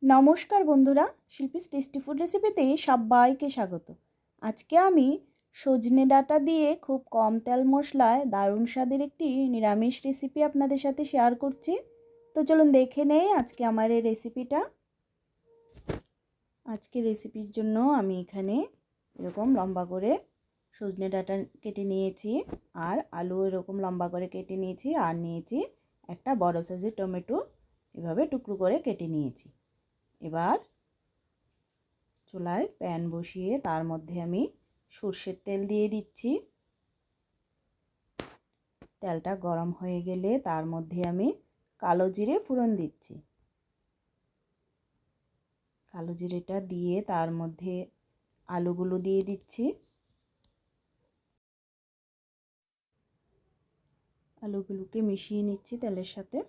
নমস্কার বন্ধুরা, Shilpi's tasty food রেসিপিতে সবাইকে স্বাগত। আজকে আমি সজনে ডাঁটা দিয়ে খুব কম তেল মশলায় দারুণ স্বাদের একটি নিরামিষ রেসিপি আপনাদের সাথে শেয়ার করছি। তো চলুন দেখে নেই আজকে আমার এই রেসিপিটা। আজকে রেসিপির জন্য আমি এখানে এরকম লম্বা করে সজনে ডাঁটা কেটে নিয়েছি, আর আলু এরকম লম্বা করে কেটে নিয়েছি, আর নিয়েছি একটা বড় সাইজের টমেটো, এভাবে টুকরো করে কেটে নিয়েছি। এবার চুলায় প্যান বসিয়ে তার মধ্যে আমি সর্ষের তেল দিয়ে দিচ্ছি। তেলটা গরম হয়ে গেলে তার মধ্যে আমি কালো জিরে ফোড়ন দিচ্ছি। কালো জিরেটা দিয়ে তার মধ্যে আলুগুলো দিয়ে দিচ্ছি। আলুগুলোকে মিশিয়ে নিচ্ছি তেলের সাথে।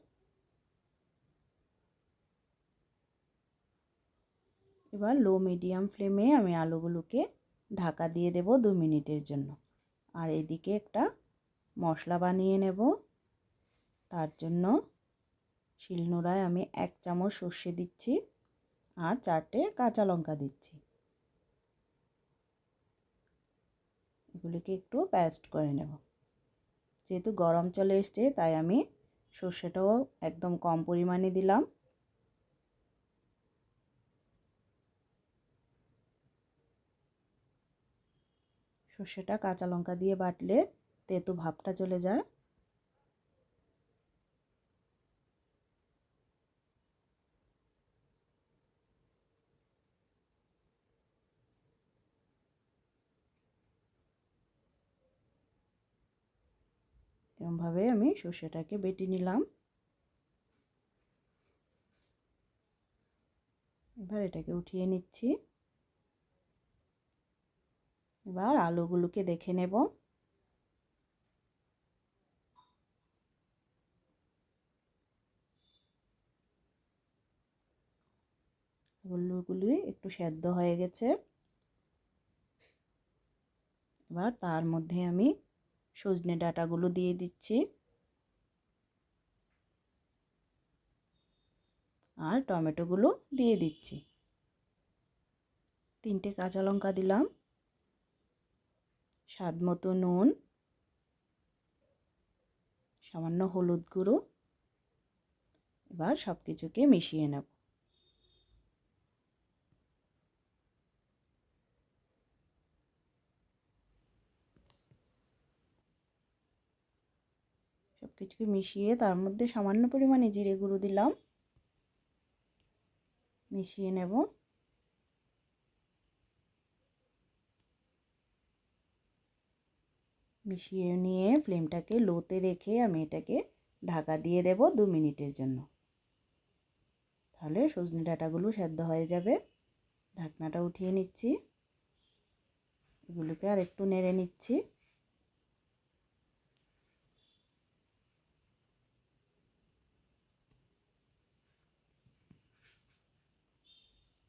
এবার লো মিডিয়াম ফ্লেমে আমি আলুগুলোকে ঢাকা দিয়ে দেব 2 মিনিটের জন্য। আর এদিকে একটা মশলা বানিয়ে নেব। তার জন্য শিলনোড়ায় আমি 1 চামচ সর্ষে দিচ্ছি আর 4টে কাঁচা লঙ্কা দিচ্ছি। এগুলিকে একটু পেস্ট করে নেব। যেহেতু গরম চলে এসছে তাই আমি সর্ষেটাও একদম কম পরিমাণে দিলাম। সর্ষেটা কাঁচা লঙ্কা দিয়ে বাটলে তেতো ভাবটা চলে যায়। এরকমভাবে আমি সর্ষেটাকে বেটে নিলাম। এবার এটাকে উঠিয়ে নিচ্ছি। এবার আলুগুলোকে দেখে নেব। আলুগুলি একটু সেদ্ধ হয়ে গেছে। এবার তার মধ্যে আমি সজনে ডাঁটাগুলো দিয়ে দিচ্ছি আর টমেটোগুলো দিয়ে দিচ্ছি। 3টে কাঁচা লঙ্কা দিলাম, স্বাদ মতো নুন, সামান্য হলুদ গুঁড়ো। এবার সব কিছুকে মিশিয়ে নেব। সব কিছুকে মিশিয়ে তার মধ্যে সামান্য পরিমাণে জিরে গুঁড়ো দিলাম, মিশিয়ে নেব। মিশিয়ে নিয়ে ফ্লেমটাকে লোতে রেখে আমি এটাকে ঢাকা দিয়ে দেব 2 মিনিটের জন্য। তাহলে সজনে ডাঁটাগুলো সেদ্ধ হয়ে যাবে। ঢাকনাটা উঠিয়ে নিচ্ছি। এগুলোকে আর একটু নেড়ে নিচ্ছি।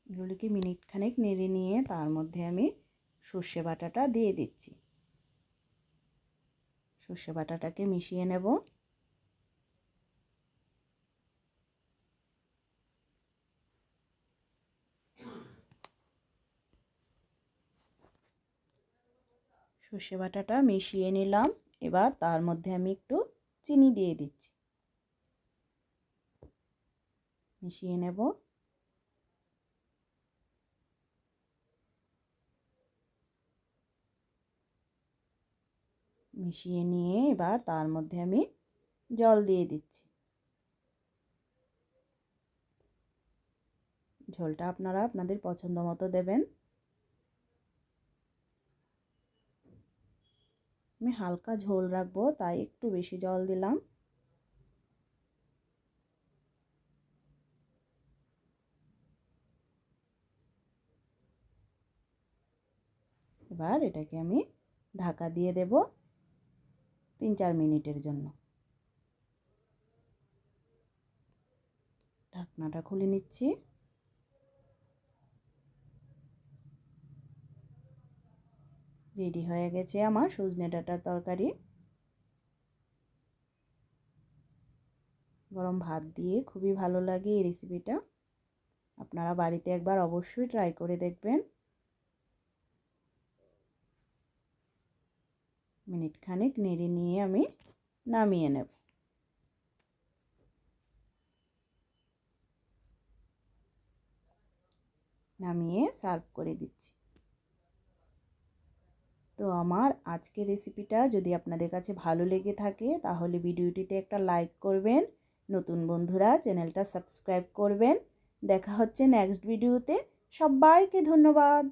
এগুলিকে মিনিট খানেক নেড়ে নিয়ে তার মধ্যে আমি সর্ষে বাটাটা দিয়ে দিচ্ছি। সর্ষে বাটাটাকে মিশিয়ে নেব। সর্ষে বাটাটা মিশিয়ে নিলাম। এবার তার মধ্যে আমি একটু চিনি দিয়ে দিচ্ছি। মিশিয়ে নেব। মিশিয়ে নিয়ে এবার তার মধ্যে আমি জল দিয়ে দিচ্ছি। ঝোলটা আপনারা আপনাদের পছন্দ মতো দেবেন। আমি হালকা ঝোল রাখবো তাই একটু বেশি জল দিলাম। এবার এটাকে আমি ঢাকা দিয়ে দেব 3-4 মিনিটের জন্য। ঢাকনাটা খুলে নিচ্ছি। রেডি হয়ে গেছে আমার সজনে ডাঁটার তরকারি। গরম ভাত দিয়ে খুবই ভালো লাগে এই রেসিপিটা। আপনারা বাড়িতে একবার অবশ্যই ট্রাই করে দেখবেন। মিনিট খানেক নেড়ে নিয়ে আমি নামিয়ে নেব। নামিয়ে সার্ভ করে দিচ্ছি। তো আমার আজকের রেসিপিটা যদি আপনাদের কাছে ভালো লেগে থাকে তাহলে ভিডিওটিতে একটা লাইক করবেন, নতুন বন্ধুরা চ্যানেলটা সাবস্ক্রাইব করবেন। দেখা হচ্ছে নেক্সট ভিডিওতে। সবাইকে ধন্যবাদ।